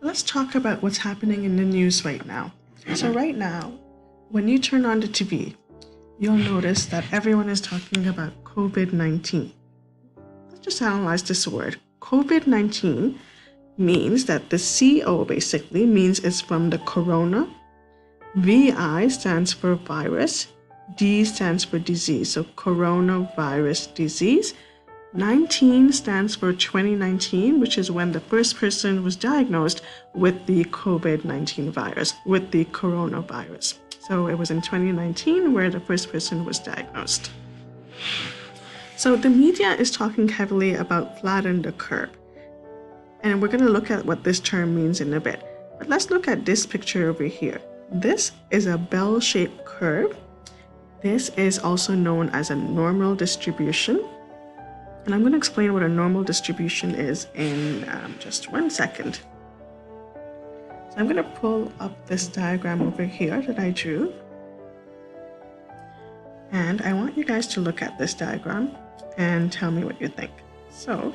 Let's talk about what's happening in the news right now. So right now, when you turn on the TV, you'll notice that everyone is talking about COVID-19. Let's just analyze this word. COVID-19 means that the CO basically means it's from the corona. VI stands for virus. D stands for disease. So coronavirus disease. 19 stands for 2019, which is when the first person was diagnosed with the COVID-19 virus, with the coronavirus. So it was in 2019 where the first person was diagnosed. So the media is talking heavily about flatten the curve. And we're going to look at what this term means in a bit. But let's look at this picture over here. This is a bell-shaped curve. This is also known as a normal distribution. And I'm going to explain what a normal distribution is in just 1 second. So I'm going to pull up this diagram over here that I drew. And I want you guys to look at this diagram and tell me what you think. So,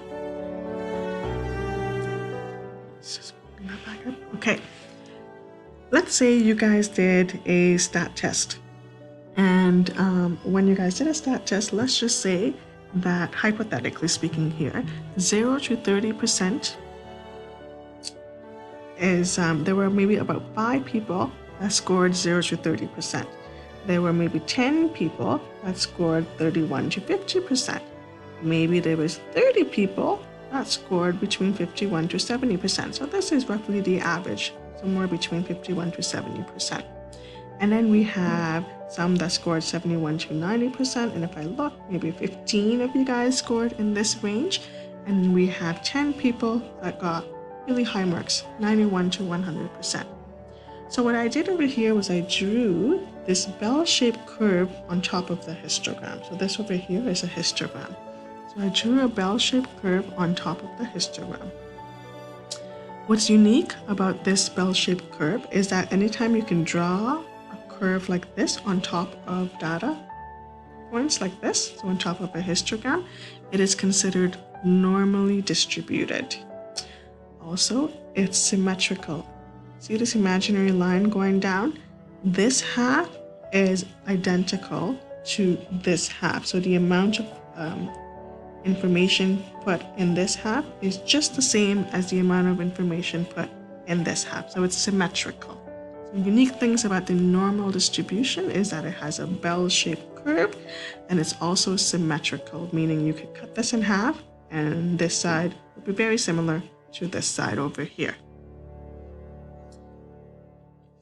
let's just bring that back up. Okay. Let's say you guys did a stat test. And when you guys did a stat test, let's just say that, hypothetically speaking here, 0 to 30% is, there were maybe about 5 people that scored 0 to 30%. There were maybe 10 people that scored 31 to 50%. Maybe there was 30 people that scored between 51 to 70%. So this is roughly the average, somewhere between 51 to 70%. And then we have some that scored 71 to 90%. And if I look, maybe 15 of you guys scored in this range. And we have 10 people that got really high marks, 91 to 100%. So what I did over here was I drew this bell-shaped curve on top of the histogram. So this over here is a histogram. So I drew a bell-shaped curve on top of the histogram. What's unique about this bell-shaped curve is that anytime you can draw curve like this on top of data points like this, so on top of a histogram, it is considered normally distributed. Also, it's symmetrical. See this imaginary line going down? This half is identical to this half. So the amount of information put in this half is just the same as the amount of information put in this half. So it's symmetrical. The unique things about the normal distribution is that it has a bell-shaped curve and it's also symmetrical, meaning you could cut this in half and this side would be very similar to this side over here.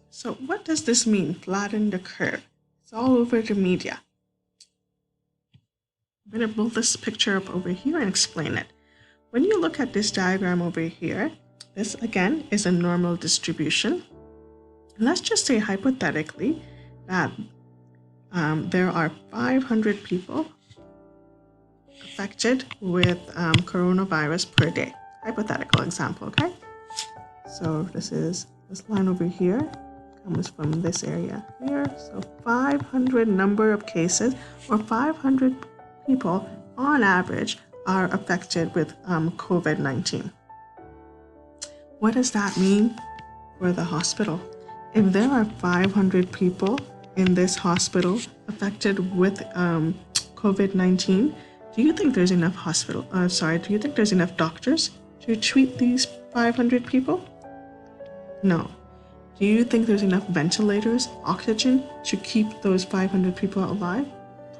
So what does this mean, flatten the curve? It's all over the media. I'm going to build this picture up over here and explain it. When you look at this diagram over here, this again is a normal distribution. Let's just say hypothetically that there are 500 people affected with coronavirus per day. Hypothetical example, okay? So this line over here comes from this area here. So 500 number of cases, or 500 people on average are affected with COVID-19. What does that mean for the hospital? If there are 500 people in this hospital affected with COVID-19, do you think there's enough do you think there's enough doctors to treat these 500 people? No. Do you think there's enough ventilators, oxygen to keep those 500 people alive?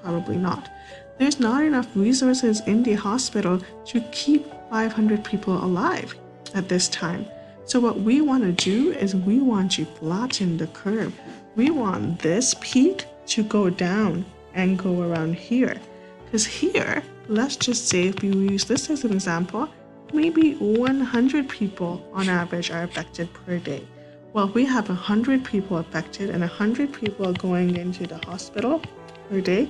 Probably not. There's not enough resources in the hospital to keep 500 people alive at this time. So what we want to do is we want to flatten the curve. We want this peak to go down and go around here. Because here, let's just say if we use this as an example, maybe 100 people on average are affected per day. Well, if we have 100 people affected and 100 people going into the hospital per day,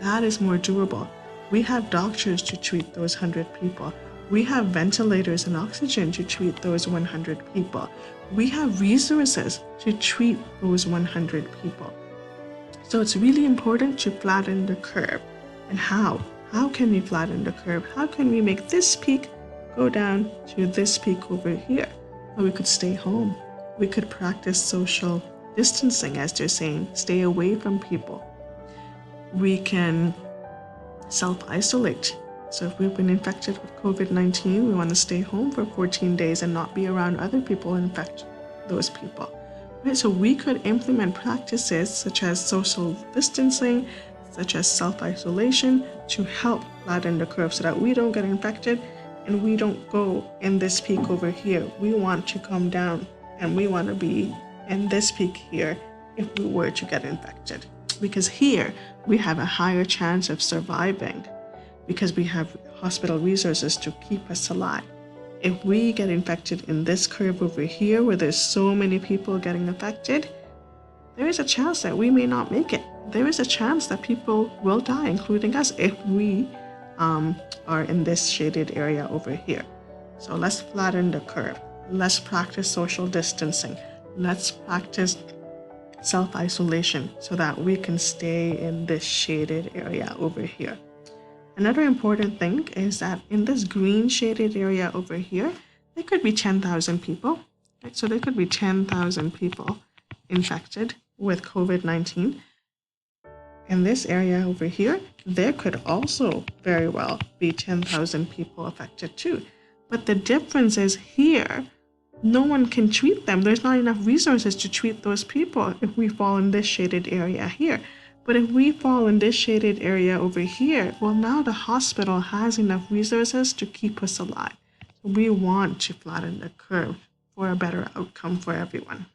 that is more doable. We have doctors to treat those 100 people. We have ventilators and oxygen to treat those 100 people. We have resources to treat those 100 people. So it's really important to flatten the curve. And how? How can we flatten the curve? How can we make this peak go down to this peak over here? Or we could stay home. We could practice social distancing, as they're saying, stay away from people. We can self-isolate. So if we've been infected with COVID-19, we want to stay home for 14 days and not be around other people and infect those people. Right? So we could implement practices such as social distancing, such as self-isolation, to help flatten the curve so that we don't get infected and we don't go in this peak over here. We want to come down and we want to be in this peak here if we were to get infected. Because here we have a higher chance of surviving because we have hospital resources to keep us alive. If we get infected in this curve over here where there's so many people getting affected, there is a chance that we may not make it. There is a chance that people will die, including us, if we are in this shaded area over here. So let's flatten the curve. Let's practice social distancing. Let's practice self-isolation so that we can stay in this shaded area over here. Another important thing is that in this green shaded area over here, there could be 10,000 people. Right? So there could be 10,000 people infected with COVID-19. In this area over here, there could also very well be 10,000 people affected too. But the difference is here, no one can treat them. There's not enough resources to treat those people if we fall in this shaded area here. But if we fall in this shaded area over here, well, now the hospital has enough resources to keep us alive. So we want to flatten the curve for a better outcome for everyone.